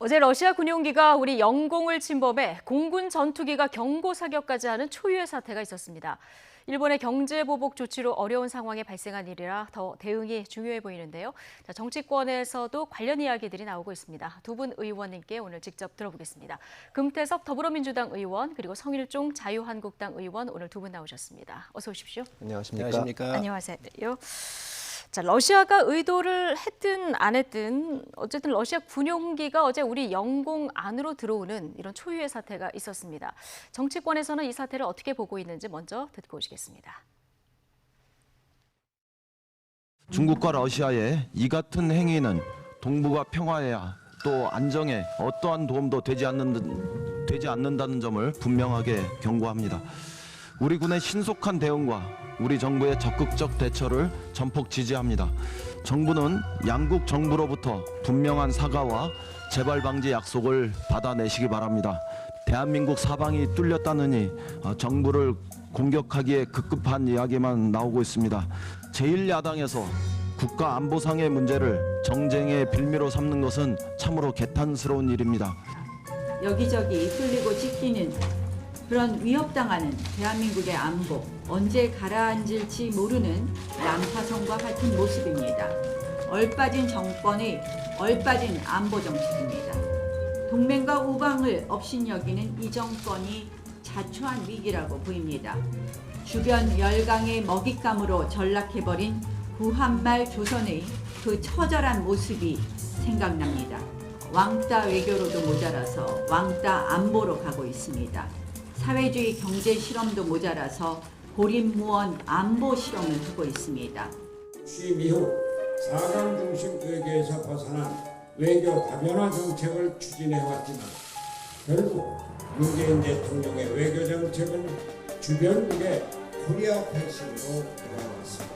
어제 러시아 군용기가 우리 영공을 침범해 공군 전투기가 경고 사격까지 하는 초유의 사태가 있었습니다. 일본의 경제 보복 조치로 어려운 상황에 발생한 일이라 더 대응이 중요해 보이는데요. 정치권에서도 관련 이야기들이 나오고 있습니다. 두 분 의원님께 오늘 직접 들어보겠습니다. 금태섭 더불어민주당 의원 그리고 성일종 자유한국당 의원 오늘 두 분 나오셨습니다. 어서 오십시오. 안녕하십니까? 안녕하세요. 자, 러시아가 의도를 했든 안 했든 어쨌든 러시아 군용기가 어제 우리 영공 안으로 들어오는 이런 초유의 사태가 있었습니다. 정치권에서는 이 사태를 어떻게 보고 있는지 먼저 듣고 오시겠습니다. 중국과 러시아의 이 같은 행위는 동북아 평화에 또 안정에 어떠한 도움도 되지 않는다는 점을 분명하게 경고합니다. 우리 군의 신속한 대응과 우리 정부의 적극적 대처를 전폭 지지합니다. 정부는 양국 정부로부터 분명한 사과와 재발 방지 약속을 받아내시기 바랍니다. 대한민국 사방이 뚫렸다느니 정부를 공격하기에 급급한 이야기만 나오고 있습니다. 제1야당에서 국가 안보상의 문제를 정쟁의 빌미로 삼는 것은 참으로 개탄스러운 일입니다. 여기저기 뚫리고 찢기는 그런 위협당하는 대한민국의 안보, 언제 가라앉을지 모르는 난파선과 같은 모습입니다. 얼빠진 정권의 얼빠진 안보 정책입니다. 동맹과 우방을 업신여기는 이 정권이 자초한 위기라고 보입니다. 주변 열강의 먹잇감으로 전락해버린 구한말 조선의 그 처절한 모습이 생각납니다. 왕따 외교로도 모자라서 왕따 안보로 가고 있습니다. 사회주의 경제 실험도 모자라서 고립무원 안보 실험을 두고 있습니다. 취임 이후 4강 중심 외교에서 벗어난 외교 다변화 정책을 추진해왔지만 결국 문재인 대통령의 외교 정책은 주변국의 코리아 패싱으로 돌아왔습니다.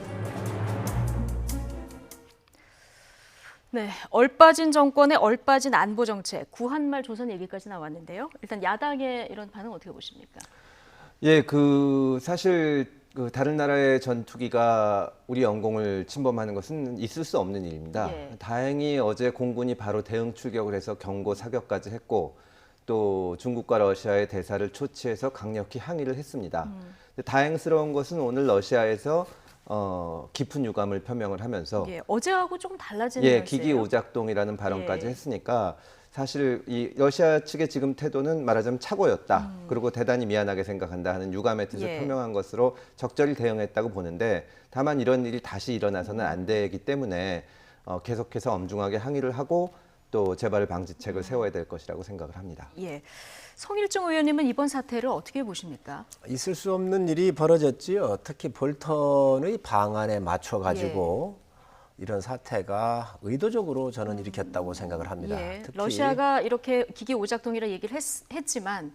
네, 얼빠진 정권의 얼빠진 안보 정책, 구한말 조선 얘기까지 나왔는데요. 일단 야당의 이런 반응 어떻게 보십니까? 예, 사실 다른 나라의 전투기가 우리 영공을 침범하는 것은 있을 수 없는 일입니다. 예. 다행히 어제 공군이 바로 대응 출격을 해서 경고 사격까지 했고 또 중국과 러시아의 대사를 초치해서 강력히 항의를 했습니다. 다행스러운 것은 오늘 러시아에서 깊은 유감을 표명을 하면서 어제하고 조금 달라진 기기 오작동이라는 발언까지 했으니까 사실 이 러시아 측의 지금 태도는 말하자면 착오였다. 그리고 대단히 미안하게 생각한다 하는 유감의 뜻을 표명한 것으로 적절히 대응했다고 보는데 다만 이런 일이 다시 일어나서는 안 되기 때문에 계속해서 엄중하게 항의를 하고 또 재발 방지책을 세워야 될 것이라고 생각을 합니다. 예. 성일종 의원님은 이번 사태를 어떻게 보십니까? 있을 수 없는 일이 벌어졌지요. 특히 볼턴의 방안에 맞춰가지고 이런 사태가 의도적으로 저는 일으켰다고 생각을 합니다. 특히 러시아가 이렇게 기기 오작동이라 얘기를 했지만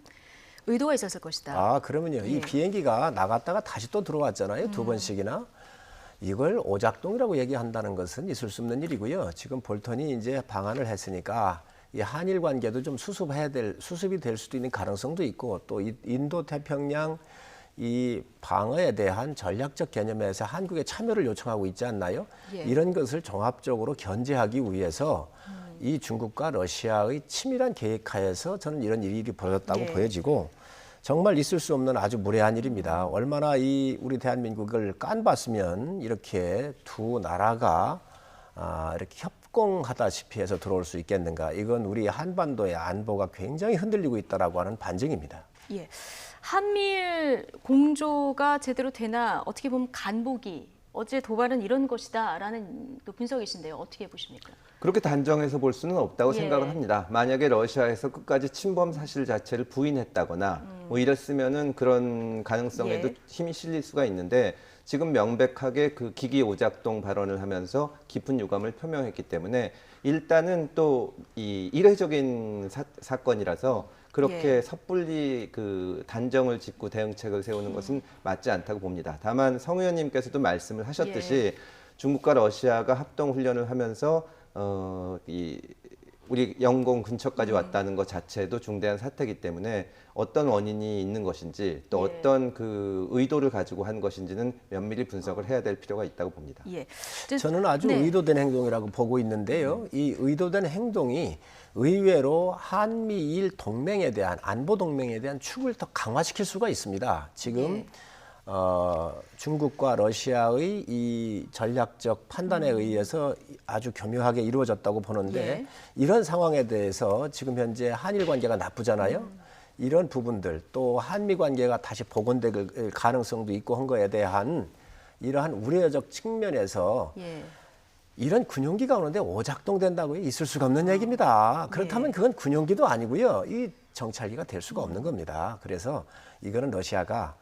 의도가 있었을 것이다. 그러면요. 이 비행기가 나갔다가 다시 또 들어왔잖아요. 두 번씩이나. 이걸 오작동이라고 얘기한다는 것은 있을 수 없는 일이고요. 지금 볼턴이 이제 방안을 했으니까 이 한일 관계도 좀 수습이 될 수도 있는 가능성도 있고 또 인도 태평양 이 방어에 대한 전략적 개념에서 한국의 참여를 요청하고 있지 않나요? 이런 것을 종합적으로 견제하기 위해서 이 중국과 러시아의 치밀한 계획하에서 저는 이런 일이 벌어졌다고 보여지고 정말 있을 수 없는 아주 무례한 일입니다. 얼마나 우리 대한민국을 깐봤으면 이렇게 두 나라가 이렇게 협공하다시피 해서 들어올 수 있겠는가. 이건 우리 한반도의 안보가 굉장히 흔들리고 있다라고 하는 반증입니다. 예. 한미일 공조가 제대로 되나 어떻게 보면 간보기, 어제 도발은 이런 것이다라는 또 분석이신데요. 어떻게 보십니까? 그렇게 단정해서 볼 수는 없다고 생각을 합니다. 만약에 러시아에서 끝까지 침범 사실 자체를 부인했다거나 뭐 이랬으면은 그런 가능성에도 힘이 실릴 수가 있는데 지금 명백하게 그 기기 오작동 발언을 하면서 깊은 유감을 표명했기 때문에 일단은 또 이 이례적인 사건이라서 그렇게 섣불리 그 단정을 짓고 대응책을 세우는 것은 맞지 않다고 봅니다. 다만 성 의원님께서도 말씀을 하셨듯이 중국과 러시아가 합동 훈련을 하면서 이 우리 영공 근처까지 왔다는 것 자체도 중대한 사태이기 때문에 어떤 원인이 있는 것인지 또 예. 어떤 그 의도를 가지고 한 것인지는 면밀히 분석을 해야 될 필요가 있다고 봅니다. 예. 저는 아주 네. 의도된 행동이라고 보고 있는데요. 이 의도된 행동이 의외로 한미일 동맹에 대한 안보 동맹에 대한 축을 더 강화시킬 수가 있습니다. 지금 예. 중국과 러시아의 이 전략적 판단에 의해서 아주 교묘하게 이루어졌다고 보는데 예. 이런 상황에 대해서 지금 현재 한일 관계가 나쁘잖아요. 이런 부분들 또 한미 관계가 다시 복원될 가능성도 있고 한 거에 대한 이러한 우려적 측면에서 예. 이런 군용기가 오는데 오작동된다고요? 있을 수가 없는 얘기입니다. 그렇다면 그건 군용기도 아니고요. 이 정찰기가 될 수가 없는 겁니다. 그래서 이거는 러시아가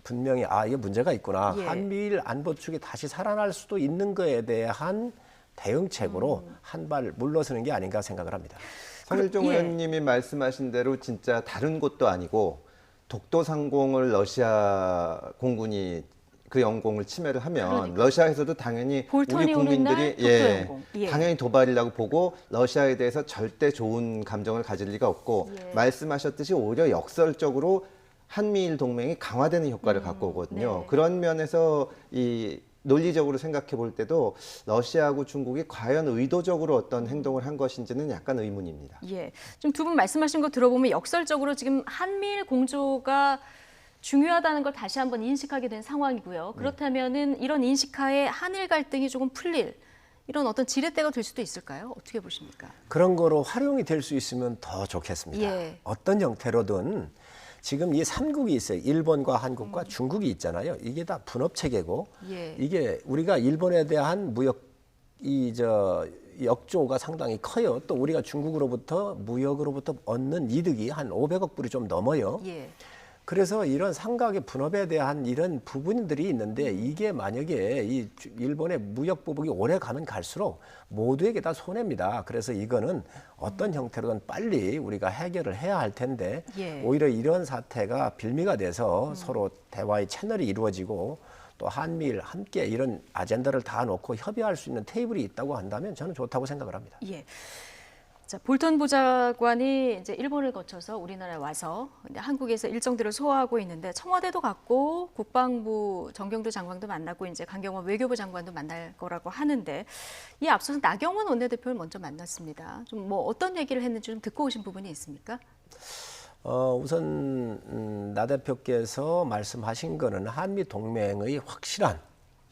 분명히 이게 문제가 있구나. 예. 한미일 안보 축이 다시 살아날 수도 있는 거에 대한 대응책으로 한 발 물러서는 게 아닌가 생각을 합니다. 성일종 예. 의원님이 말씀하신 대로 진짜 다른 곳도 아니고 독도 상공을 러시아 공군이 그 영공을 침해를 하면 러시아에서도 당연히 볼턴이 우리 오는 날 국민들이 독도 영공. 예. 당연히 도발이라고 보고 러시아에 대해서 절대 좋은 감정을 가질 리가 없고 예. 말씀하셨듯이 오히려 역설적으로 한미일 동맹이 강화되는 효과를 갖고 오거든요. 네. 그런 면에서 이 논리적으로 생각해 볼 때도 러시아하고 중국이 과연 의도적으로 어떤 행동을 한 것인지는 약간 의문입니다. 예. 지금 두 분 말씀하신 거 들어보면 역설적으로 지금 한미일 공조가 중요하다는 걸 다시 한번 인식하게 된 상황이고요. 그렇다면은 이런 인식하에 한일 갈등이 조금 풀릴 이런 어떤 지렛대가 될 수도 있을까요? 어떻게 보십니까? 그런 거로 활용이 될 수 있으면 더 좋겠습니다. 예. 어떤 형태로든 지금 이 3국이 있어요. 일본과 한국과 중국이 있잖아요. 이게 다 분업 체계고 예. 이게 우리가 일본에 대한 무역 역조가 상당히 커요. 또 우리가 중국으로부터 무역으로부터 얻는 이득이 한 500억 불이 좀 넘어요. 예. 그래서 이런 삼각의 분업에 대한 이런 부분들이 있는데 이게 만약에 이 일본의 무역 보복이 오래 가면 갈수록 모두에게 다 손해입니다. 그래서 이거는 어떤 형태로든 빨리 우리가 해결을 해야 할 텐데 예. 오히려 이런 사태가 빌미가 돼서 서로 대화의 채널이 이루어지고 또 한미일 함께 이런 아젠다를 다 놓고 협의할 수 있는 테이블이 있다고 한다면 저는 좋다고 생각을 합니다. 예. 자, 볼턴 보좌관이 이제 일본을 거쳐서 우리나라에 와서 이제 한국에서 일정들을 소화하고 있는데 청와대도 갔고 국방부 정경두 장관도 만나고 이제 강경화 외교부 장관도 만날 거라고 하는데 이 앞서서 나경원 원내대표를 먼저 만났습니다. 좀 뭐 어떤 얘기를 했는지 좀 듣고 오신 부분이 있습니까? 우선 나 대표께서 말씀하신 거는 한미 동맹의 확실한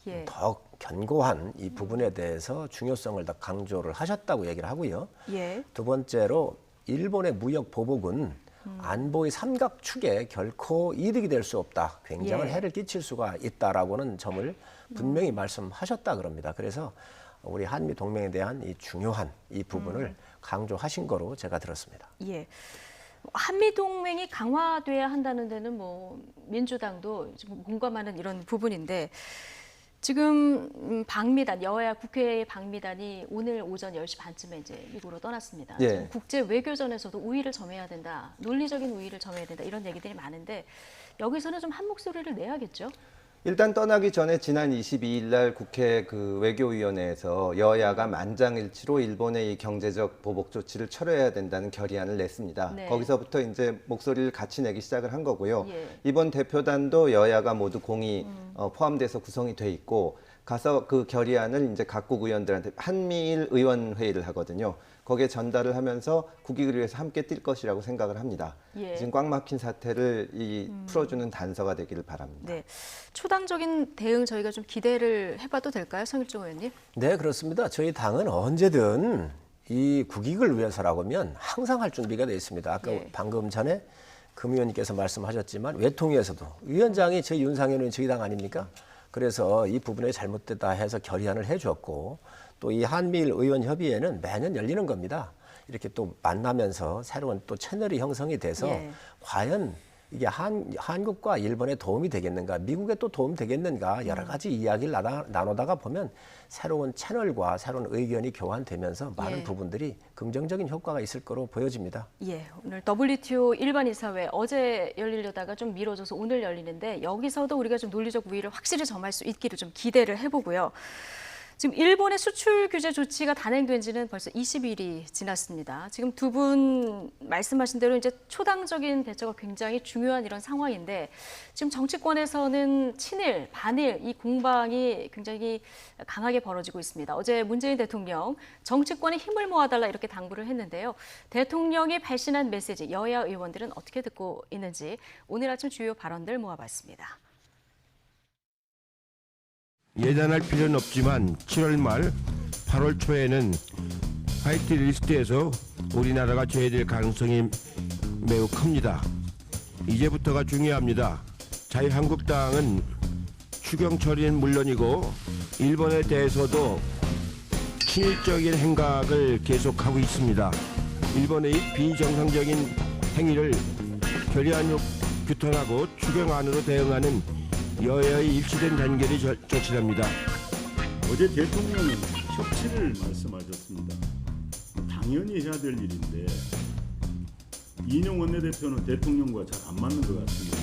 예. 더 견고한 이 부분에 대해서 중요성을 더 강조를 하셨다고 얘기를 하고요. 예. 두 번째로 일본의 무역 보복은 안보의 삼각축에 결코 이득이 될 수 없다. 굉장한 예. 해를 끼칠 수가 있다라고는 점을 분명히 말씀하셨다 그럽니다. 그래서 우리 한미 동맹에 대한 이 중요한 이 부분을 강조하신 거로 제가 들었습니다. 예. 한미 동맹이 강화돼야 한다는 데는 뭐 민주당도 지금 공감하는 이런 부분인데 지금 방미단 여야 국회 방미단이 오늘 오전 10시 반쯤에 이제 미국으로 떠났습니다. 예. 지금 국제 외교전에서도 우위를 점해야 된다. 논리적인 우위를 점해야 된다. 이런 얘기들이 많은데 여기서는 좀 한 목소리를 내야겠죠. 일단 떠나기 전에 지난 22일 날 국회 그 외교위원회에서 여야가 만장일치로 일본의 이 경제적 보복 조치를 철회해야 된다는 결의안을 냈습니다. 네. 거기서부터 이제 목소리를 같이 내기 시작을 한 거고요. 예. 이번 대표단도 여야가 모두 공이 포함돼서 구성이 돼 있고 가서 그 결의안을 이제 각국 의원들한테 한미일 의원 회의를 하거든요. 거기에 전달을 하면서 국익을 위해서 함께 뛸 것이라고 생각을 합니다. 예. 지금 꽉 막힌 사태를 풀어주는 단서가 되기를 바랍니다. 네. 초당적인 대응 저희가 좀 기대를 해봐도 될까요, 성일종 의원님? 네, 그렇습니다. 저희 당은 언제든 이 국익을 위해서라고면 항상 할 준비가 되어 있습니다. 아까 예. 방금 전에 금 의원님께서 말씀하셨지만 외통위에서도 위원장이 저희 윤상현 의원 저희 당 아닙니까? 그래서 이 부분에 잘못됐다 해서 결의안을 해주었고 또 이 한미일 의원 협의회는 매년 열리는 겁니다. 이렇게 또 만나면서 새로운 또 채널이 형성이 돼서 예. 과연 이게 한국과 일본에 도움이 되겠는가, 미국에 또 도움 되겠는가 여러 가지 이야기를 나누다가 보면 새로운 채널과 새로운 의견이 교환되면서 많은 예. 부분들이 긍정적인 효과가 있을 거로 보여집니다. 예, 오늘 WTO 일반 이사회 어제 열리려다가 좀 미뤄져서 오늘 열리는데 여기서도 우리가 좀 논리적 우위를 확실히 점할 수 있기를 좀 기대를 해보고요. 지금 일본의 수출 규제 조치가 단행된 지는 벌써 20일이 지났습니다. 지금 두 분 말씀하신 대로 이제 초당적인 대처가 굉장히 중요한 이런 상황인데 지금 정치권에서는 친일, 반일 이 공방이 굉장히 강하게 벌어지고 있습니다. 어제 문재인 대통령 정치권에 힘을 모아달라 이렇게 당부를 했는데요. 대통령이 발신한 메시지 여야 의원들은 어떻게 듣고 있는지 오늘 아침 주요 발언들 모아봤습니다. 예단할 필요는 없지만 7월 말 8월 초에는 화이트 리스트에서 우리나라가 제외될 가능성이 매우 큽니다. 이제부터가 중요합니다. 자유한국당은 추경 처리는 물론이고 일본에 대해서도 친일적인 행각을 계속하고 있습니다. 일본의 비정상적인 행위를 결의안 규탄하고 추경안으로 대응하는 여야의 일치된 단결이 절실합니다. 어제 대통령은 협치를 말씀하셨습니다. 당연히 해야 될 일인데 이인영 원내대표는 대통령과 잘 안 맞는 것 같습니다.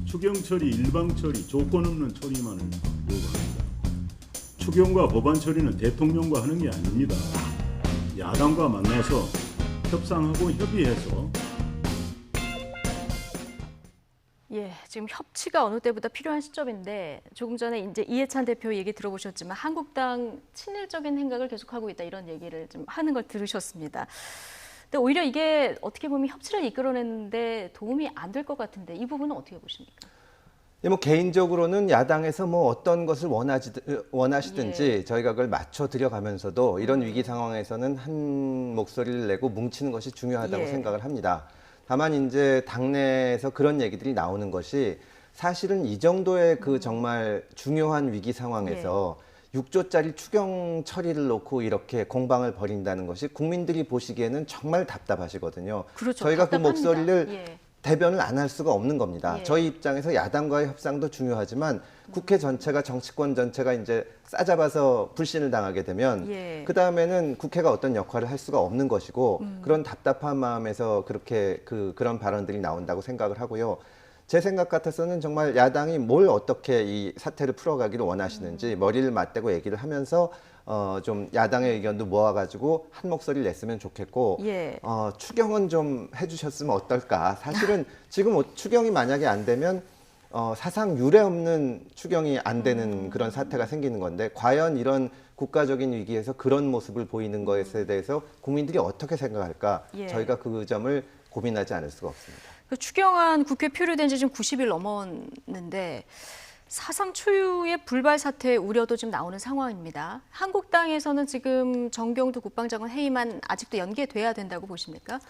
추경 처리, 일방 처리, 조건 없는 처리만을 요구합니다. 추경과 법안 처리는 대통령과 하는 게 아닙니다. 야당과 만나서 협상하고 협의해서 예, 지금 협치가 어느 때보다 필요한 시점인데 조금 전에 이제 이해찬 대표 얘기 들어보셨지만 한국당 친일적인 행각을 계속하고 있다 이런 얘기를 좀 하는 걸 들으셨습니다. 근데 오히려 이게 어떻게 보면 협치를 이끌어내는데 도움이 안 될 것 같은데 이 부분은 어떻게 보십니까? 예, 뭐 개인적으로는 야당에서 뭐 어떤 것을 원하시든지 예. 저희가 그걸 맞춰 드려가면서도 이런 위기 상황에서는 한 목소리를 내고 뭉치는 것이 중요하다고 예. 생각을 합니다. 다만 이제 당내에서 그런 얘기들이 나오는 것이 사실은 이 정도의 그 정말 중요한 위기 상황에서 6조짜리 추경 처리를 놓고 이렇게 공방을 벌인다는 것이 국민들이 보시기에는 정말 답답하시거든요. 그렇죠. 저희가 그 답답합니다. 목소리를 예. 대변을 안 할 수가 없는 겁니다. 예. 저희 입장에서 야당과의 협상도 중요하지만 국회 전체가 정치권 전체가 이제 싸잡아서 불신을 당하게 되면 예. 그 다음에는 국회가 어떤 역할을 할 수가 없는 것이고 그런 답답한 마음에서 그렇게 그런 발언들이 나온다고 생각을 하고요. 제 생각 같아서는 정말 야당이 뭘 어떻게 이 사태를 풀어가기를 원하시는지 머리를 맞대고 얘기를 하면서 좀 야당의 의견도 모아가지고 한 목소리를 냈으면 좋겠고 예. 추경은 좀 해주셨으면 어떨까. 사실은 지금 추경이 만약에 안 되면 사상 유례 없는 추경이 안 되는 그런 사태가 생기는 건데 과연 이런 국가적인 위기에서 그런 모습을 보이는 것에 대해서 국민들이 어떻게 생각할까. 예. 저희가 그 점을 고민하지 않을 수가 없습니다. 그 추경안 국회 표류된 지 지금 90일 넘었는데 사상 초유의 불발 사태의 우려도 지금 나오는 상황입니다. 한국당에서는 지금 정경두 국방장관 회의만 아직도 연계돼야 된다고 보십니까?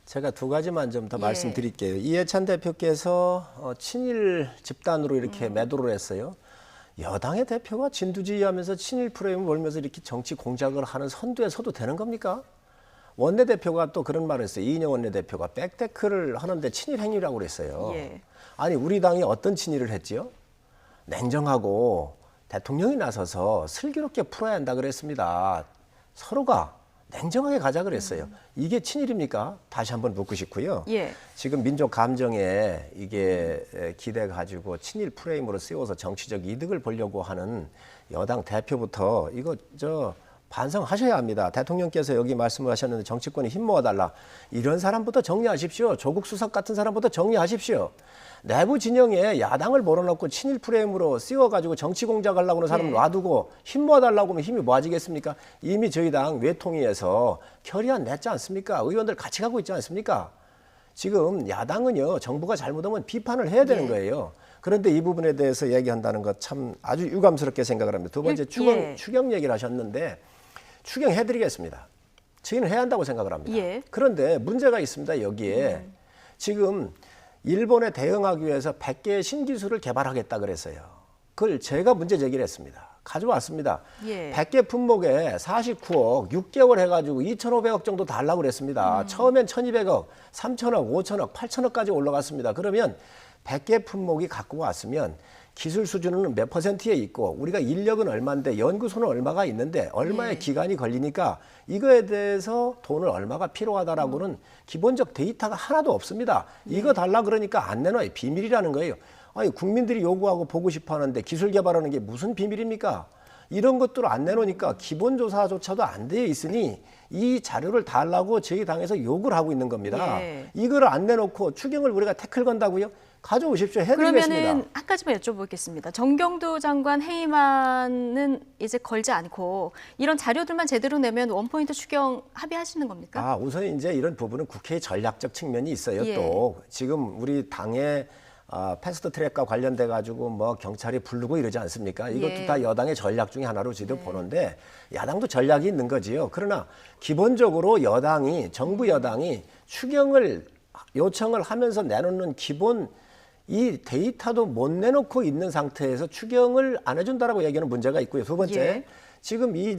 제가 두 가지만 좀 더 예. 말씀드릴게요. 이해찬 대표께서 친일 집단으로 이렇게 매도를 했어요. 여당의 대표가 진두지휘하면서 친일 프레임을 몰면서 이렇게 정치 공작을 하는 선두에 서도 되는 겁니까? 원내대표가 또 그런 말을 했어요. 이인영 원내대표가 백테크를 하는데 친일 행위라고 그랬어요. 예. 아니 우리 당이 어떤 친일을 했지요? 냉정하고 대통령이 나서서 슬기롭게 풀어야 한다 그랬습니다. 서로가 냉정하게 가자 그랬어요. 이게 친일입니까? 다시 한번 묻고 싶고요. 예. 지금 민족 감정에 이게 기대 가지고 친일 프레임으로 씌워서 정치적 이득을 보려고 하는 여당 대표부터 이거 반성하셔야 합니다. 대통령께서 여기 말씀을 하셨는데 정치권에 힘 모아달라. 이런 사람부터 정리하십시오. 조국 수석 같은 사람부터 정리하십시오. 내부 진영에 야당을 몰아넣고 친일 프레임으로 씌워가지고 정치 공작하려고 하는 사람을 놔두고 힘 모아달라고 하면 힘이 모아지겠습니까? 이미 저희 당 외통위에서 결의안 냈지 않습니까? 의원들 같이 가고 있지 않습니까? 지금 야당은요, 정부가 잘못하면 비판을 해야 되는 거예요. 그런데 이 부분에 대해서 얘기한다는 것 참 아주 유감스럽게 생각을 합니다. 두 번째 추경 얘기를 하셨는데 추경해드리겠습니다. 저희는 해야 한다고 생각을 합니다. 예. 그런데 문제가 있습니다. 여기에 지금 일본에 대응하기 위해서 100개의 신기술을 개발하겠다 그랬어요. 그걸 제가 문제 제기를 했습니다. 가져왔습니다. 예. 100개 품목에 49억, 6개월 해가지고 2,500억 정도 달라고 그랬습니다. 처음엔 1,200억, 3,000억, 5,000억, 8,000억까지 올라갔습니다. 그러면 100개 품목이 갖고 왔으면 기술 수준은 몇 %에 있고 우리가 인력은 얼마인데 연구소는 얼마가 있는데 얼마의 기간이 걸리니까 이거에 대해서 돈을 얼마가 필요하다라고는 기본적 데이터가 하나도 없습니다. 이거 달라 그러니까 안 내놔요. 비밀이라는 거예요. 아니 국민들이 요구하고 보고 싶어 하는데 기술 개발하는 게 무슨 비밀입니까? 이런 것들을 안 내놓으니까 기본조사조차도 안 되어 있으니 이 자료를 달라고 저희 당에서 욕을 하고 있는 겁니다. 예. 이걸 안 내놓고 추경을 우리가 태클 건다고요? 가져오십시오. 해드리겠습니다. 그러면은 한 가지만 여쭤보겠습니다. 정경도 장관 회의만은 이제 걸지 않고 이런 자료들만 제대로 내면 원포인트 추경 합의하시는 겁니까? 우선 이제 이런 부분은 국회의 전략적 측면이 있어요. 예. 또 지금 우리 당의 패스트 트랙과 관련돼 가지고 뭐 경찰이 부르고 이러지 않습니까? 이것도 예. 다 여당의 전략 중에 하나로 저희도 보는데 야당도 전략이 있는 거지요. 그러나 기본적으로 정부 여당이 추경을 요청을 하면서 내놓는 기본 이 데이터도 못 내놓고 있는 상태에서 추경을 안 해준다라고 얘기하는 문제가 있고요. 두 번째, 예. 지금 이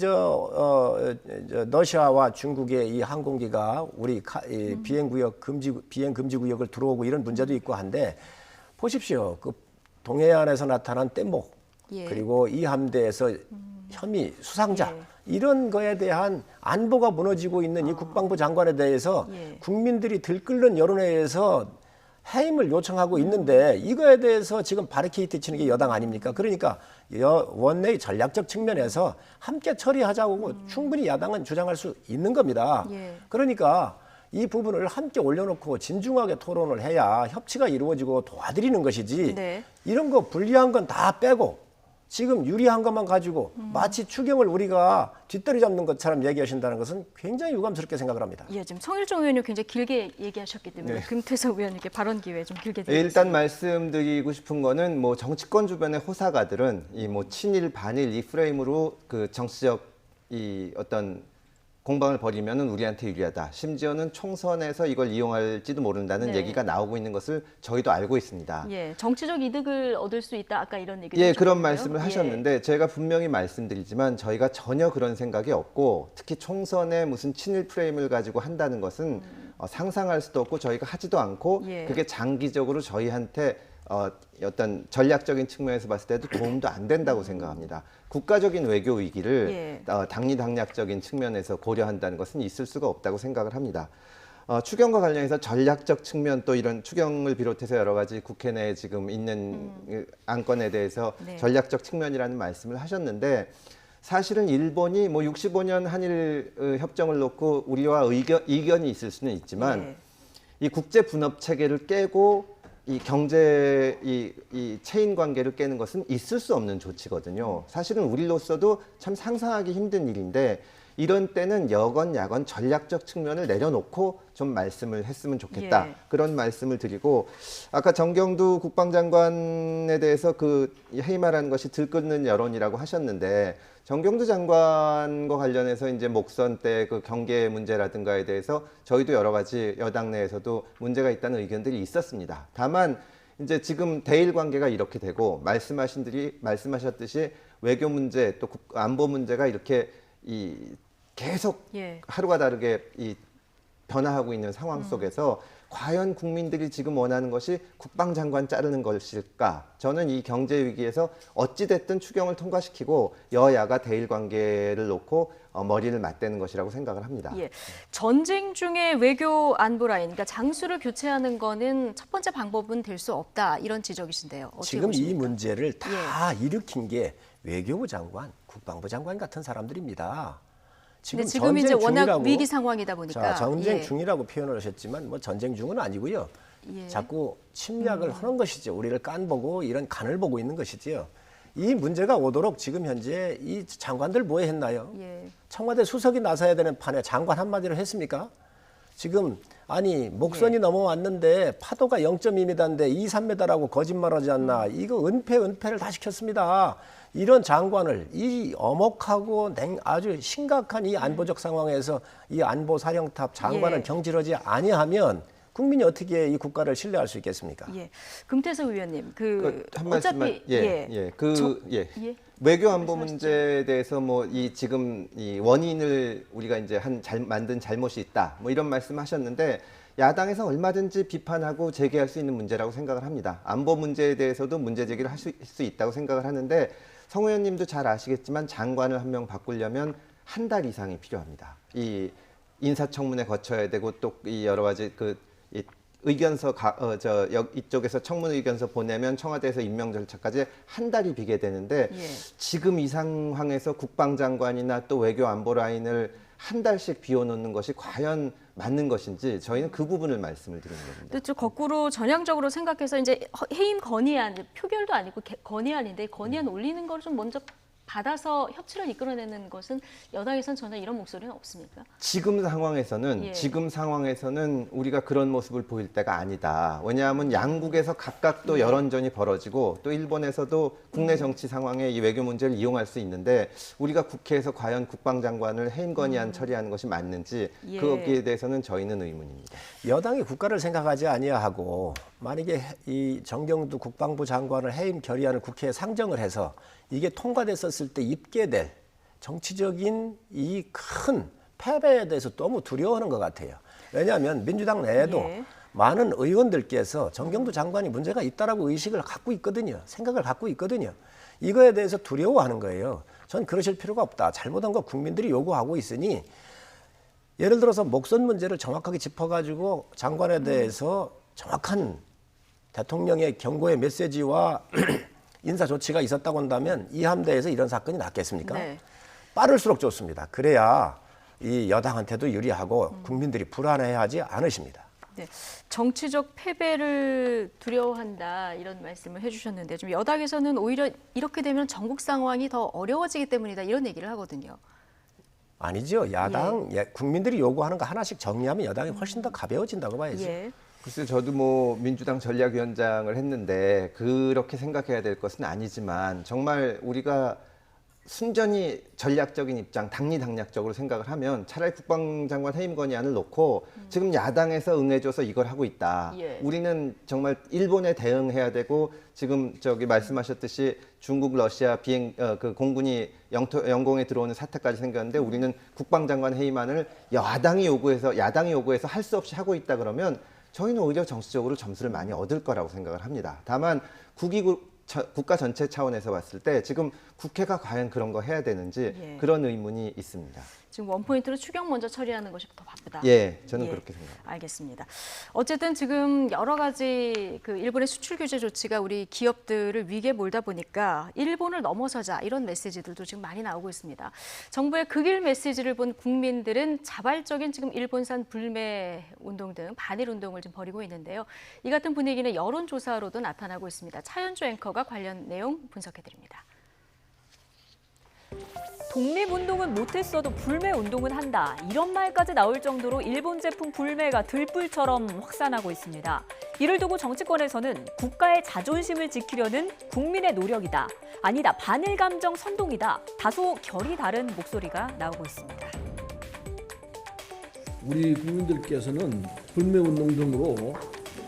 러시아와 중국의 이 항공기가 우리 이 비행 금지 구역을 들어오고 이런 문제도 있고 한데 보십시오. 그 동해안에서 나타난 뗏목 예. 그리고 이 함대에서 혐의 수상자 예. 이런 거에 대한 안보가 무너지고 있는 이 국방부 장관에 대해서 예. 국민들이 들끓는 여론에 의해서 해임을 요청하고 있는데 이거에 대해서 지금 바리케이트 치는 게 여당 아닙니까? 그러니까 원내의 전략적 측면에서 함께 처리하자고 충분히 야당은 주장할 수 있는 겁니다. 예. 그러니까 이 부분을 함께 올려놓고 진중하게 토론을 해야 협치가 이루어지고 도와드리는 것이지 네. 이런 거 불리한 건 다 빼고 지금 유리한 것만 가지고 마치 추경을 우리가 뒷다리 잡는 것처럼 얘기하신다는 것은 굉장히 유감스럽게 생각을 합니다. 예, 지금 성일종 의원님 굉장히 길게 얘기하셨기 때문에 네. 금태섭 의원님께 발언 기회 좀 길게 드리겠습니다. 일단 말씀드리고 싶은 거는 뭐 정치권 주변의 호사가들은 이 뭐 친일 반일 이 프레임으로 그 정치적 이 어떤 공방을 벌이면은 우리한테 유리하다. 심지어는 총선에서 이걸 이용할지도 모른다는 네. 얘기가 나오고 있는 것을 저희도 알고 있습니다. 예, 정치적 이득을 얻을 수 있다. 아까 이런 얘기도 예, 그런 하셨고요. 말씀을 예. 하셨는데 제가 분명히 말씀드리지만 저희가 전혀 그런 생각이 없고 특히 총선에 무슨 친일 프레임을 가지고 한다는 것은 상상할 수도 없고 저희가 하지도 않고 예. 그게 장기적으로 저희한테 어떤 전략적인 측면에서 봤을 때도 도움도 안 된다고 생각합니다. 국가적인 외교 위기를 예. 당리당략적인 측면에서 고려한다는 것은 있을 수가 없다고 생각을 합니다. 추경과 관련해서 전략적 측면 또 이런 추경을 비롯해서 여러 가지 국회 내에 지금 있는 안건에 대해서 네. 전략적 측면이라는 말씀을 하셨는데 사실은 일본이 뭐 65년 한일 협정을 놓고 우리와 이견이 있을 수는 있지만 예. 이 국제 분업 체계를 깨고 이 경제 이 체인 관계를 깨는 것은 있을 수 없는 조치거든요. 사실은 우리로서도 참 상상하기 힘든 일인데 이런 때는 여건 야건 전략적 측면을 내려놓고 좀 말씀을 했으면 좋겠다. 예. 그런 말씀을 드리고 아까 정경두 국방장관에 대해서 그 해임하라는 것이 들끓는 여론이라고 하셨는데 정경두 장관과 관련해서 이제 목선 때 그 경계 문제라든가에 대해서 저희도 여러 가지 여당 내에서도 문제가 있다는 의견들이 있었습니다. 다만 이제 지금 대일 관계가 이렇게 되고 말씀하셨듯이 외교 문제 또 안보 문제가 이렇게 계속 예. 하루가 다르게 변화하고 있는 상황 속에서 과연 국민들이 지금 원하는 것이 국방장관 자르는 것일까? 저는 이 경제 위기에서 어찌됐든 추경을 통과시키고 여야가 대일 관계를 놓고 머리를 맞대는 것이라고 생각을 합니다. 예. 전쟁 중에 외교 안보 라인, 그러니까 장수를 교체하는 거는 첫 번째 방법은 될 수 없다. 이런 지적이신데요. 어떻게 지금 이 보십니까? 문제를 다 일으킨 게 외교부 장관, 국방부 장관 같은 사람들입니다. 근데 지금 이제 워낙 위기 상황이다 보니까 전쟁 예. 중이라고 표현을 하셨지만 뭐 전쟁 중은 아니고요. 예. 자꾸 침략을 하는 것이죠. 우리를 깐보고 이런 간을 보고 있는 것이지요. 이 문제가 오도록 지금 현재 이 장관들 뭐 했나요? 예. 청와대 수석이 나서야 되는 판에 장관 한마디로 했습니까? 지금 아니 목선이 넘어왔는데 파도가 0.2m인데 2, 3m라고 거짓말하지 않나. 이거 은폐를 다 시켰습니다. 이런 장관을 이 엄혹하고 아주 심각한 이 안보적 상황에서 이 안보 사령탑 장관을 예. 경질하지 아니하면 국민이 어떻게 이 국가를 신뢰할 수 있겠습니까? 예. 금태섭 의원님, 한 말씀만 어차피 예. 예. 외교 안보 문제에 대해서 뭐 지금 이 원인을 우리가 이제 만든 잘못이 있다. 뭐 이런 말씀하셨는데 야당에서 얼마든지 비판하고 제기할 수 있는 문제라고 생각을 합니다. 안보 문제에 대해서도 문제 제기를 할 수 있다고 생각을 하는데 성 의원님도 잘 아시겠지만 장관을 한 명 바꾸려면 한 달 이상이 필요합니다. 이 인사청문회 거쳐야 되고 또 이 여러 가지 의견서 이쪽에서 청문 의견서 보내면 청와대에서 임명 절차까지 한 달이 비게 되는데 예. 지금 이 상황에서 국방장관이나 또 외교안보 라인을 한 달씩 비워놓는 것이 과연 맞는 것인지 저희는 그 부분을 말씀을 드리는 겁니다. 근데 좀 거꾸로 전향적으로 생각해서 이제 해임 건의안, 표결도 아니고 건의안인데 건의안 올리는 걸 좀 먼저 받아서 협치를 이끌어내는 것은 여당에선 전혀 이런 목소리는 없습니까? 지금 상황에서는 예. 지금 상황에서는 우리가 그런 모습을 보일 때가 아니다. 왜냐하면 양국에서 각각 또 여론전이 벌어지고 또 일본에서도 국내 정치 상황에 이 외교 문제를 이용할 수 있는데 우리가 국회에서 과연 국방장관을 해임 건의안 처리하는 것이 맞는지 예. 거기에 대해서는 저희는 의문입니다. 여당이 국가를 생각하지 아니하고 만약에 이 정경두 국방부 장관을 해임 결의안을 국회에 상정을 해서 이게 통과됐었을 때 입게 될 정치적인 이 큰 패배에 대해서 너무 두려워하는 것 같아요. 왜냐하면 민주당 내에도 예. 많은 의원들께서 정경두 장관이 문제가 있다라고 의식을 갖고 있거든요. 생각을 갖고 있거든요. 이거에 대해서 두려워하는 거예요. 전 그러실 필요가 없다. 잘못한 거 국민들이 요구하고 있으니 예를 들어서 목선 문제를 정확하게 짚어가지고 장관에 대해서 정확한 대통령의 경고의 메시지와 인사 조치가 있었다고 한다면 이 함대에서 이런 사건이 났겠습니까? 네. 빠를수록 좋습니다. 그래야 이 여당한테도 유리하고 국민들이 불안해하지 않으십니다. 네. 정치적 패배를 두려워한다 이런 말씀을 해주셨는데 좀 여당에서는 오히려 이렇게 되면 전국 상황이 더 어려워지기 때문이다 이런 얘기를 하거든요. 아니죠. 야당, 국민들이 요구하는 거 하나씩 정리하면 여당이 훨씬 더 가벼워진다고 봐야죠. 예. 글쎄 저도 뭐 민주당 전략위원장을 했는데 그렇게 생각해야 될 것은 아니지만 정말 우리가 순전히 전략적인 입장, 당리당략적으로 생각을 하면 차라리 국방장관 해임 건의안을 놓고 지금 야당에서 응해줘서 이걸 하고 있다. 예. 우리는 정말 일본에 대응해야 되고 지금 말씀하셨듯이 중국, 러시아 그 공군이 영공에 들어오는 사태까지 생겼는데 우리는 국방장관 해임안을 야당이 요구해서 할 수 없이 하고 있다 그러면 저희는 오히려 정치적으로 점수를 많이 얻을 거라고 생각을 합니다. 다만 국가 전체 차원에서 봤을 때 지금 국회가 과연 그런 거 해야 되는지 예. 그런 의문이 있습니다. 지금 원포인트로 추경 먼저 처리하는 것이 더 바쁘다. 예, 저는 그렇게 생각합니다. 알겠습니다. 어쨌든 지금 여러 가지 그 일본의 수출 규제 조치가 우리 기업들을 위기에 몰다 보니까 일본을 넘어서자 이런 메시지들도 지금 많이 나오고 있습니다. 정부의 극일 메시지를 본 국민들은 자발적인 지금 일본산 불매 운동 등 반일 운동을 좀 벌이고 있는데요. 이 같은 분위기는 여론조사로도 나타나고 있습니다. 차현주 앵커가 관련 내용 분석해드립니다. 독립운동은 못했어도 불매운동은 한다. 이런 말까지 나올 정도로 일본 제품 불매가 들불처럼 확산하고 있습니다. 이를 두고 정치권에서는 국가의 자존심을 지키려는 국민의 노력이다. 아니다, 반일 감정 선동이다. 다소 결이 다른 목소리가 나오고 있습니다. 우리 국민들께서는 불매운동 등으로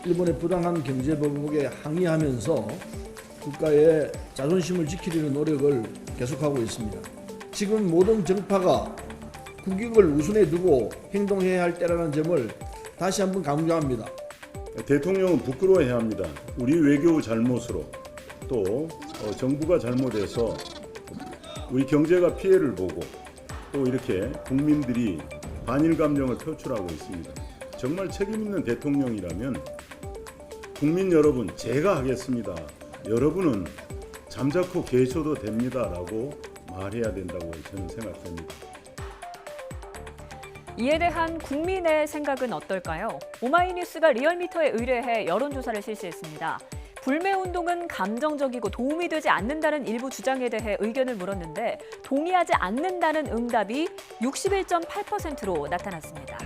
일본의 부당한 경제보복에 항의하면서 국가의 자존심을 지키려는 노력을 계속하고 있습니다. 지금 모든 정파가 국익을 우선에 두고 행동해야 할 때라는 점을 다시 한번 강조합니다. 대통령은 부끄러워해야 합니다. 우리 외교 잘못으로 또 정부가 잘못해서 우리 경제가 피해를 보고 또 이렇게 국민들이 반일 감정을 표출하고 있습니다. 정말 책임 있는 대통령이라면 국민 여러분 제가 하겠습니다. 여러분은 잠자코 계셔도 됩니다라고 말해야 된다고 저는 생각합니다. 이에 대한 국민의 생각은 어떨까요? 오마이뉴스가 리얼미터에 의뢰해 여론조사를 실시했습니다. 불매운동은 감정적이고 도움이 되지 않는다는 일부 주장에 대해 의견을 물었는데 동의하지 않는다는 응답이 61.8%로 나타났습니다.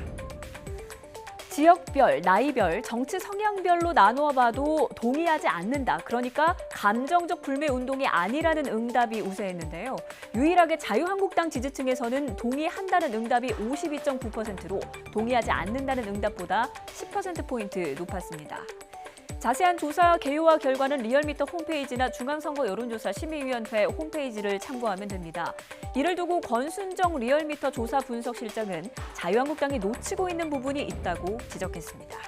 지역별, 나이별, 정치 성향별로 나누어 봐도 동의하지 않는다. 그러니까 감정적 불매운동이 아니라는 응답이 우세했는데요. 유일하게 자유한국당 지지층에서는 동의한다는 응답이 52.9%로 동의하지 않는다는 응답보다 10%포인트 높았습니다. 자세한 조사 개요와 결과는 리얼미터 홈페이지나 중앙선거 여론조사 심의위원회 홈페이지를 참고하면 됩니다. 이를 두고 권순정 리얼미터 조사 분석실장은 자유한국당이 놓치고 있는 부분이 있다고 지적했습니다.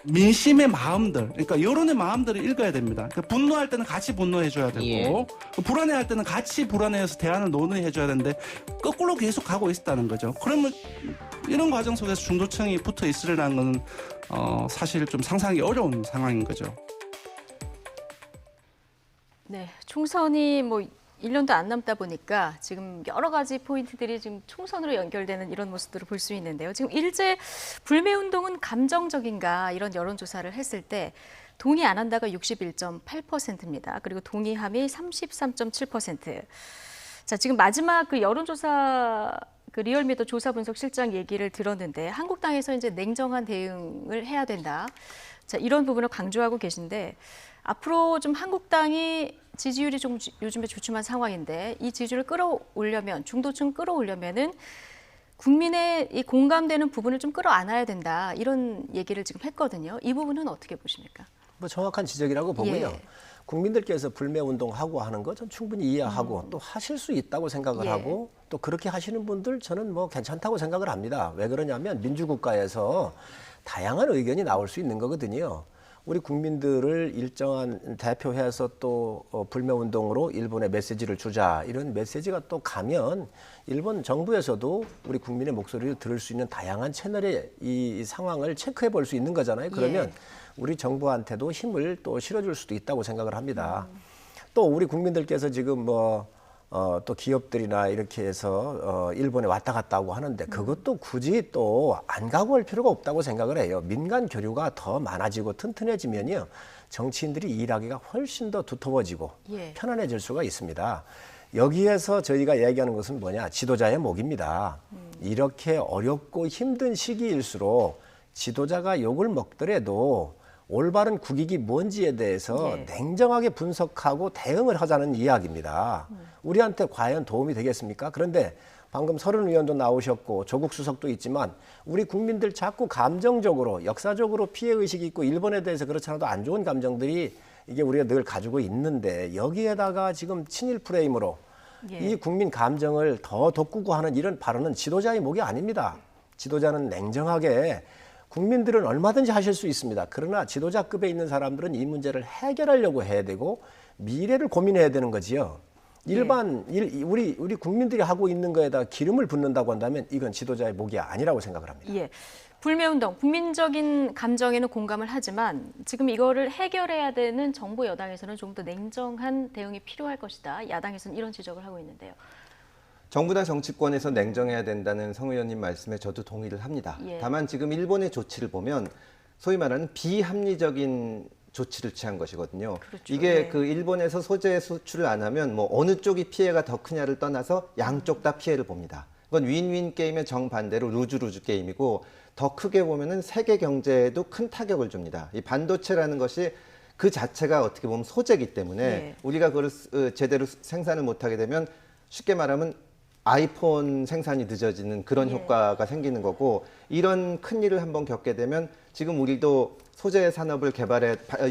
민심의 마음들, 그러니까 여론의 마음들을 읽어야 됩니다. 그러니까 분노할 때는 같이 분노해줘야 되고 불안해할 때는 같이 불안해해서 대안을 논의해줘야 되는데 거꾸로 계속 가고 있다는 거죠. 그러면 이런 과정 속에서 중도층이 붙어 있으려는 건 사실 좀 상상하기 어려운 상황인 거죠. 네, 총선이 뭐 1년도 안 남다 보니까 지금 여러 가지 포인트들이 지금 총선으로 연결되는 이런 모습들을 볼 수 있는데요. 지금 일제 불매운동은 감정적인가 이런 여론조사를 했을 때 동의 안 한다가 61.8%입니다. 그리고 동의함이 33.7%. 자, 지금 마지막 그 여론조사 그 리얼미터 조사 분석 실장 얘기를 들었는데 한국당에서 이제 냉정한 대응을 해야 된다. 자, 이런 부분을 강조하고 계신데 앞으로 좀 한국당이 지지율이 좀 요즘에 주춤한 상황인데 이 지지율을 끌어올려면 중도층 끌어올려면은 국민의 이 공감되는 부분을 좀 끌어안아야 된다. 이런 얘기를 지금 했거든요. 이 부분은 어떻게 보십니까? 뭐 정확한 지적이라고 보고요. 예. 국민들께서 불매운동하고 하는 거 전 충분히 이해하고 또 하실 수 있다고 생각을 예. 하고 또 그렇게 하시는 분들 저는 뭐 괜찮다고 생각을 합니다. 왜 그러냐면 민주국가에서 다양한 의견이 나올 수 있는 거거든요. 우리 국민들을 일정한 대표해서 또 불매운동으로 일본에 메시지를 주자 이런 메시지가 또 가면 일본 정부에서도 우리 국민의 목소리를 들을 수 있는 다양한 채널의 이 상황을 체크해 볼 수 있는 거잖아요. 그러면 예. 우리 정부한테도 힘을 또 실어줄 수도 있다고 생각을 합니다. 또 우리 국민들께서 지금 또 기업들이나 이렇게 해서 일본에 왔다 갔다 하고 하는데 그것도 굳이 또 안 가고 할 필요가 없다고 생각을 해요. 민간 교류가 더 많아지고 튼튼해지면요. 정치인들이 일하기가 훨씬 더 두터워지고 예. 편안해질 수가 있습니다. 여기에서 저희가 얘기하는 것은 뭐냐? 지도자의 목입니다. 이렇게 어렵고 힘든 시기일수록 지도자가 욕을 먹더라도 올바른 국익이 뭔지에 대해서 예. 냉정하게 분석하고 대응을 하자는 이야기입니다. 우리한테 과연 도움이 되겠습니까? 그런데 방금 서른 의원도 나오셨고 조국 수석도 있지만 우리 국민들 자꾸 감정적으로 역사적으로 피해의식이 있고 일본에 대해서 그렇지 않아도 안 좋은 감정들이 이게 우리가 늘 가지고 있는데 여기에다가 지금 친일 프레임으로 예. 이 국민 감정을 더 돋구고 하는 이런 발언은 지도자의 목이 아닙니다. 지도자는 냉정하게 국민들은 얼마든지 하실 수 있습니다. 그러나 지도자급에 있는 사람들은 이 문제를 해결하려고 해야 되고 미래를 고민해야 되는 거지요. 우리 국민들이 하고 있는 거에다 기름을 붓는다고 한다면 이건 지도자의 목이 아니라고 생각을 합니다. 예. 불매운동, 국민적인 감정에는 공감을 하지만 지금 이거를 해결해야 되는 정부 여당에서는 좀 더 냉정한 대응이 필요할 것이다. 야당에서는 이런 지적을 하고 있는데요. 정부나 정치권에서 냉정해야 된다는 성 의원님 말씀에 저도 동의를 합니다. 예. 다만 지금 일본의 조치를 보면 소위 말하는 비합리적인 조치를 취한 것이거든요. 그렇죠. 이게 예. 그 일본에서 소재 수출을 안 하면 뭐 어느 쪽이 피해가 더 크냐를 떠나서 양쪽 다 피해를 봅니다. 이건 윈윈 게임의 정반대로 루즈루즈 게임이고 더 크게 보면은 세계 경제에도 큰 타격을 줍니다. 이 반도체라는 것이 그 자체가 어떻게 보면 소재이기 때문에 예. 우리가 그걸 제대로 생산을 못하게 되면 쉽게 말하면 아이폰 생산이 늦어지는 그런 예. 효과가 생기는 거고 이런 큰 일을 한번 겪게 되면 지금 우리도 소재 산업을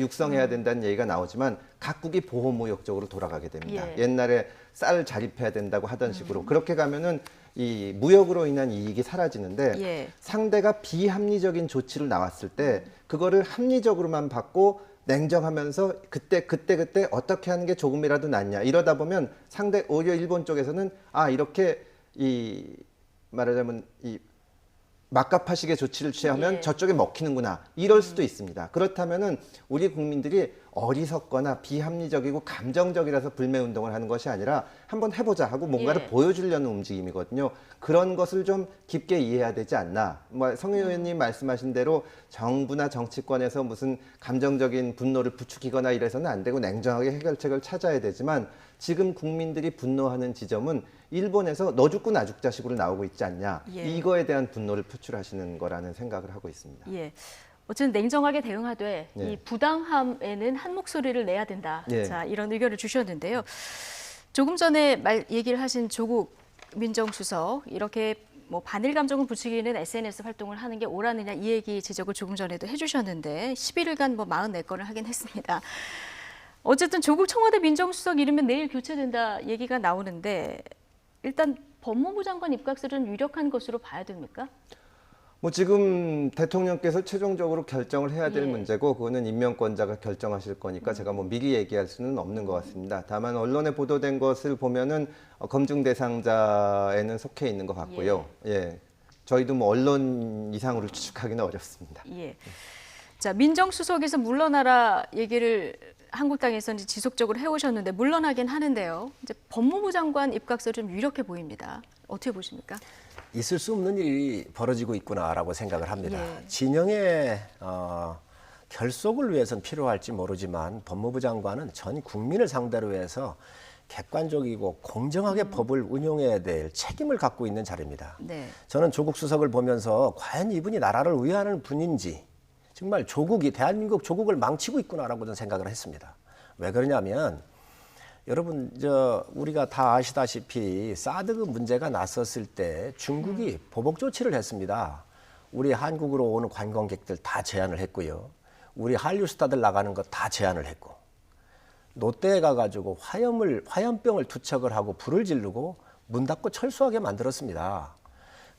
육성해야 된다는 얘기가 나오지만 각국이 보호무역적으로 돌아가게 됩니다. 예. 옛날에 쌀 자립해야 된다고 하던 식으로 그렇게 가면은 이 무역으로 인한 이익이 사라지는데 예. 상대가 비합리적인 조치를 나왔을 때 그거를 합리적으로만 받고 냉정하면서 그때 어떻게 하는 게 조금이라도 낫냐 이러다 보면 상대 오히려 일본 쪽에서는 이렇게 말하자면 이 막가파식의 조치를 취하면 예. 저쪽에 먹히는구나 이럴 수도 있습니다. 그렇다면은 우리 국민들이 어리석거나 비합리적이고 감정적이라서 불매운동을 하는 것이 아니라 한번 해보자 하고 뭔가를 예. 보여주려는 움직임이거든요. 그런 것을 좀 깊게 이해해야 되지 않나. 성 의원님 말씀하신 대로 정부나 정치권에서 무슨 감정적인 분노를 부추기거나 이래서는 안 되고 냉정하게 해결책을 찾아야 되지만 지금 국민들이 분노하는 지점은 일본에서 너 죽고 나 죽자식으로 나오고 있지 않냐. 예. 이거에 대한 분노를 표출하시는 거라는 생각을 하고 있습니다. 예. 어쨌든 냉정하게 대응하되 네. 이 부당함에는 한 목소리를 내야 된다. 예. 자, 이런 의견을 주셨는데요. 조금 전에 얘기를 하신 조국 민정수석 이렇게 뭐 반일 감정을 부추기는 SNS 활동을 하는 게 옳았느냐 이 얘기 지적을 조금 전에도 해주셨는데 11일간 뭐 44건을 하긴 했습니다. 어쨌든 조국 청와대 민정수석 이르면 내일 교체된다 얘기가 나오는데 일단 법무부 장관 입각설은 유력한 것으로 봐야 됩니까? 뭐 지금 대통령께서 최종적으로 결정을 해야 될 예. 문제고 그거는 임명권자가 결정하실 거니까 제가 뭐 미리 얘기할 수는 없는 것 같습니다. 다만 언론에 보도된 것을 보면은 검증 대상자에는 속해 있는 것 같고요. 예. 저희도 뭐 언론 이상으로 추측하기는 어렵습니다. 예. 자, 민정수석에서 물러나라 얘기를 한국당에서 이제 지속적으로 해오셨는데 물러나긴 하는데요. 이제 법무부 장관 입각설이 좀 유력해 보입니다. 어떻게 보십니까? 있을 수 없는 일이 벌어지고 있구나라고 생각을 합니다. 예. 진영의 결속을 위해서는 필요할지 모르지만 법무부 장관은 전 국민을 상대로 해서 객관적이고 공정하게 법을 운용해야 될 책임을 갖고 있는 자리입니다. 네. 저는 조국 수석을 보면서 과연 이분이 나라를 위하는 분인지 정말 조국이 대한민국 조국을 망치고 있구나라고 저는 생각을 했습니다. 왜 그러냐면 여러분 우리가 다 아시다시피 사드 문제가 났었을 때 중국이 보복 조치를 했습니다. 우리 한국으로 오는 관광객들 다 제한을 했고요. 우리 한류 스타들 나가는 거 다 제한을 했고 롯데에 가가지고 화염병을 투척을 하고 불을 지르고 문 닫고 철수하게 만들었습니다.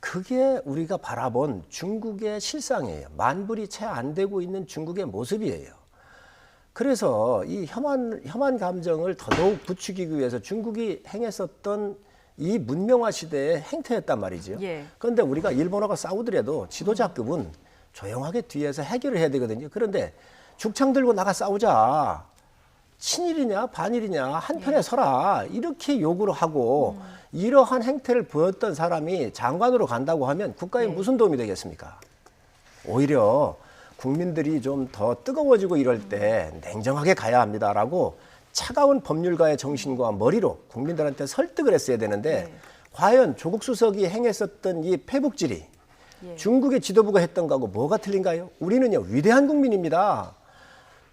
그게 우리가 바라본 중국의 실상이에요. 만불이 채 안 되고 있는 중국의 모습이에요. 그래서 이 혐한 감정을 더더욱 부추기기 위해서 중국이 행했었던 이 문명화 시대의 행태였단 말이죠. 예. 그런데 우리가 일본하고 싸우더라도 지도자급은 조용하게 뒤에서 해결을 해야 되거든요. 그런데 죽창 들고 나가 싸우자. 친일이냐 반일이냐 한편에 서라 이렇게 요구를 하고 이러한 행태를 보였던 사람이 장관으로 간다고 하면 국가에 무슨 도움이 되겠습니까? 오히려 국민들이 좀 더 뜨거워지고 이럴 때 냉정하게 가야 합니다라고 차가운 법률가의 정신과 머리로 국민들한테 설득을 했어야 되는데 과연 조국 수석이 행했었던 이 패북질이 중국의 지도부가 했던 거하고 뭐가 틀린가요? 우리는요 위대한 국민입니다.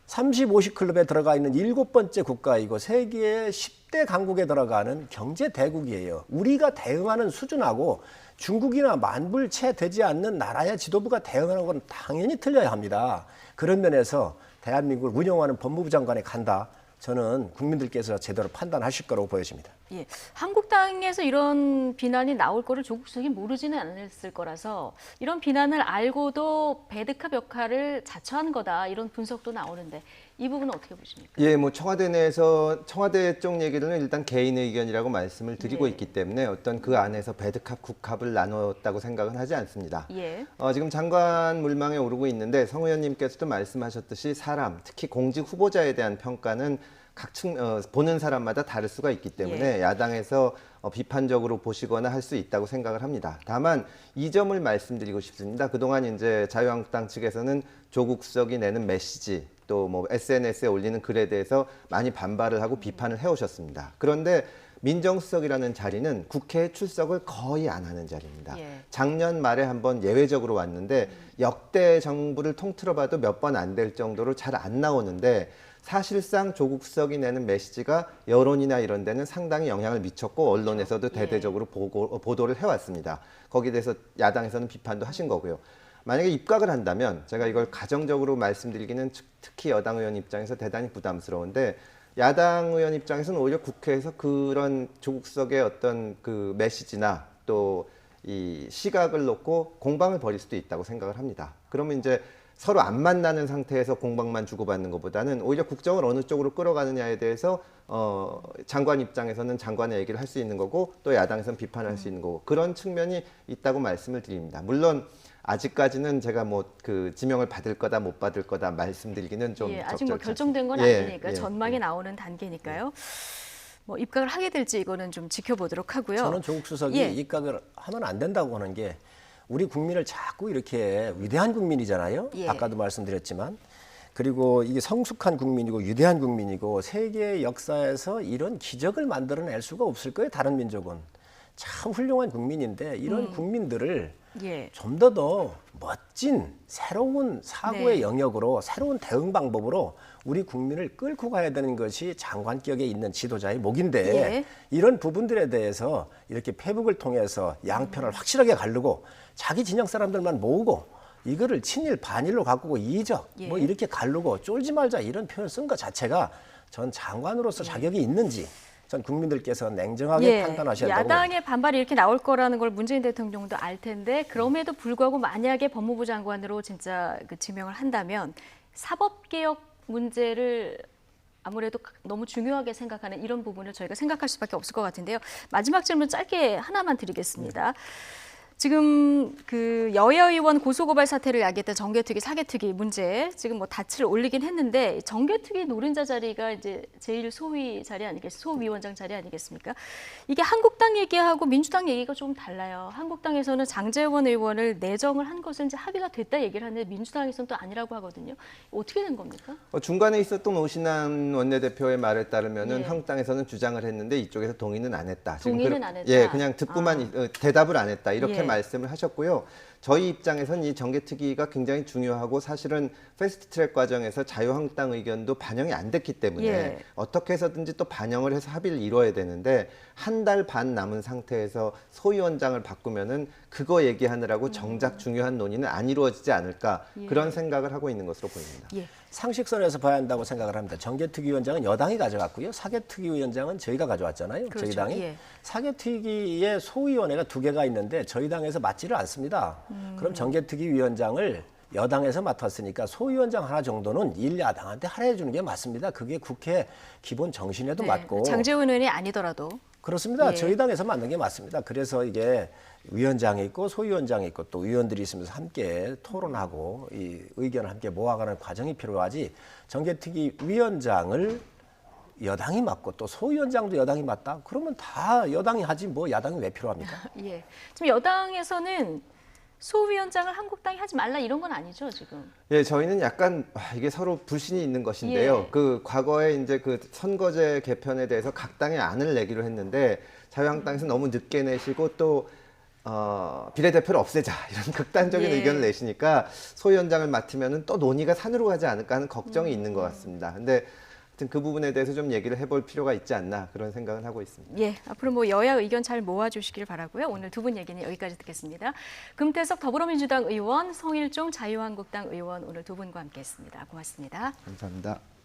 30, 50 클럽에 들어가 있는 7번째 국가이고 세계의 10대 강국에 들어가는 경제 대국이에요. 우리가 대응하는 수준하고 중국이나 만불채 되지 않는 나라의 지도부가 대응하는 건 당연히 틀려야 합니다. 그런 면에서 대한민국을 운영하는 법무부 장관에 간다. 저는 국민들께서 제대로 판단하실 거라고 보여집니다. 예, 한국당에서 이런 비난이 나올 거를 조국 수석이 모르지는 않았을 거라서 이런 비난을 알고도 배드캅 역할을 자처한 거다 이런 분석도 나오는데 이 부분은 어떻게 보십니까? 예, 뭐 청와대 내에서 청와대 쪽 얘기는 일단 개인 의견이라고 말씀을 드리고 예. 있기 때문에 어떤 그 안에서 배드캅, 국캅을 나눴다고 생각은 하지 않습니다. 예. 지금 장관 물망에 오르고 있는데 성 의원님께서도 말씀하셨듯이 사람, 특히 공직 후보자에 대한 평가는 보는 사람마다 다를 수가 있기 때문에 야당에서 비판적으로 보시거나 할 수 있다고 생각을 합니다. 다만 이 점을 말씀드리고 싶습니다. 그동안 이제 자유한국당 측에서는 조국 수석이 내는 메시지 또 뭐 SNS에 올리는 글에 대해서 많이 반발을 하고 비판을 해오셨습니다. 그런데 민정수석이라는 자리는 국회에 출석을 거의 안 하는 자리입니다. 작년 말에 한번 예외적으로 왔는데 역대 정부를 통틀어봐도 몇 번 안 될 정도로 잘 안 나오는데 사실상 조국 수석이 내는 메시지가 여론이나 이런 데는 상당히 영향을 미쳤고 언론에서도 대대적으로 보도를 해왔습니다. 거기에 대해서 야당에서는 비판도 하신 거고요. 만약에 입각을 한다면 제가 이걸 가정적으로 말씀드리기는 특히 여당 의원 입장에서 대단히 부담스러운데 야당 의원 입장에서는 오히려 국회에서 그런 조국 수석의 어떤 그 메시지나 또 이 시각을 놓고 공방을 벌일 수도 있다고 생각을 합니다. 그러면 이제 서로 안 만나는 상태에서 공방만 주고받는 것보다는 오히려 국정을 어느 쪽으로 끌어가느냐에 대해서 장관 입장에서는 장관의 얘기를 할 수 있는 거고 또 야당에서는 비판할 수 있는 거고 그런 측면이 있다고 말씀을 드립니다. 물론 아직까지는 제가 뭐 그 지명을 받을 거다 못 받을 거다 말씀드리기는 좀 아직 뭐 적절치 결정된 건 않습니다. 아니니까 전망이 나오는 단계니까요. 뭐 입각을 하게 될지 이거는 좀 지켜보도록 하고요. 저는 조국 수석이 입각을 하면 안 된다고 하는 게 우리 국민을 자꾸 이렇게 위대한 국민이잖아요. 아까도 말씀드렸지만. 그리고 이게 성숙한 국민이고 위대한 국민이고 세계 역사에서 이런 기적을 만들어낼 수가 없을 거예요. 다른 민족은. 참 훌륭한 국민인데 이런 국민들을 좀 더 멋진 새로운 사고의 영역으로 새로운 대응 방법으로 우리 국민을 끌고 가야 되는 것이 장관격에 있는 지도자의 목인데 이런 부분들에 대해서 이렇게 페북을 통해서 양편을 확실하게 가르고 자기 진영 사람들만 모으고 이거를 친일 반일로 바꾸고 이적 뭐 이렇게 가르고 쫄지 말자 이런 표현을 쓴 것 자체가 전 장관으로서 자격이 있는지 전 국민들께서 냉정하게 판단하셔야 한다고 야당의 반발이 이렇게 나올 거라는 걸 문재인 대통령도 알 텐데 그럼에도 불구하고 만약에 법무부 장관으로 진짜 그 지명을 한다면 사법개혁 문제를 아무래도 너무 중요하게 생각하는 이런 부분을 저희가 생각할 수밖에 없을 것 같은데요. 마지막 질문 짧게 하나만 드리겠습니다. 지금 그 여야 의원 고소고발 사태를 야기했던 정개특위, 사개특위 문제 지금 뭐 닻을 올리긴 했는데 정개특위 노른자 자리가 이제 제1 소위 자리 아니겠습니까? 소위원장 자리 아니겠습니까? 이게 한국당 얘기하고 민주당 얘기가 조금 달라요. 한국당에서는 장제원 의원을 내정을 한 것은 이제 합의가 됐다 얘기를 하는데 민주당에서는 또 아니라고 하거든요. 어떻게 된 겁니까? 중간에 있었던 오신환 원내대표의 말에 따르면은 예. 한국당에서는 주장을 했는데 이쪽에서 동의는 안 했다. 지금 동의는 안 했다. 예, 그냥 듣고만 대답을 안 했다. 이렇게 예. 말씀을 하셨고요. 저희 입장에서는 이 정개특위가 굉장히 중요하고 사실은 패스트트랙 과정에서 자유한국당 의견도 반영이 안 됐기 때문에 예. 어떻게 해서든지 또 반영을 해서 합의를 이뤄야 되는데 한 달 반 남은 상태에서 소위원장을 바꾸면은 그거 얘기하느라고 정작 중요한 논의는 안 이루어지지 않을까 그런 생각을 하고 있는 것으로 보입니다. 예. 상식선에서 봐야 한다고 생각을 합니다. 정개특위위원장은 여당이 가져갔고요. 사개특위위원장은 저희가 가져왔잖아요. 그렇죠. 저희 당이. 예. 사개특위의 소위원회가 2개가 있는데 저희 당에서 맡지를 않습니다. 그럼 정개특위위원장을 여당에서 맡았으니까 소위원장 하나 정도는 일야당한테 할애해 주는 게 맞습니다. 그게 국회 기본 정신에도 맞고. 장제원 의원이 아니더라도. 그렇습니다. 예. 저희 당에서 맞는 게 맞습니다. 그래서 이게 위원장이 있고 소위원장이 있고 또 의원들이 있으면서 함께 토론하고 이 의견을 함께 모아가는 과정이 필요하지 정개특위 위원장을 여당이 맡고 또 소위원장도 여당이 맡다? 그러면 다 여당이 하지 뭐 야당이 왜 필요합니까? 예. 지금 여당에서는 소위원장을 한국당이 하지 말라 이런 건 아니죠, 지금? 예, 저희는 약간 이게 서로 불신이 있는 것인데요. 예. 그 과거에 이제 그 선거제 개편에 대해서 각 당의 안을 내기로 했는데 자유한국당에서 너무 늦게 내시고 또 비례대표를 없애자 이런 극단적인 예. 의견을 내시니까 소위원장을 맡으면은 또 논의가 산으로 가지 않을까 하는 걱정이 있는 것 같습니다. 근데 하여튼 그 부분에 대해서 좀 얘기를 해볼 필요가 있지 않나 그런 생각을 하고 있습니다. 예, 앞으로 뭐 여야 의견 잘 모아주시길 바라고요. 오늘 두 분 얘기는 여기까지 듣겠습니다. 금태섭 더불어민주당 의원, 성일종 자유한국당 의원 오늘 두 분과 함께했습니다. 고맙습니다. 감사합니다.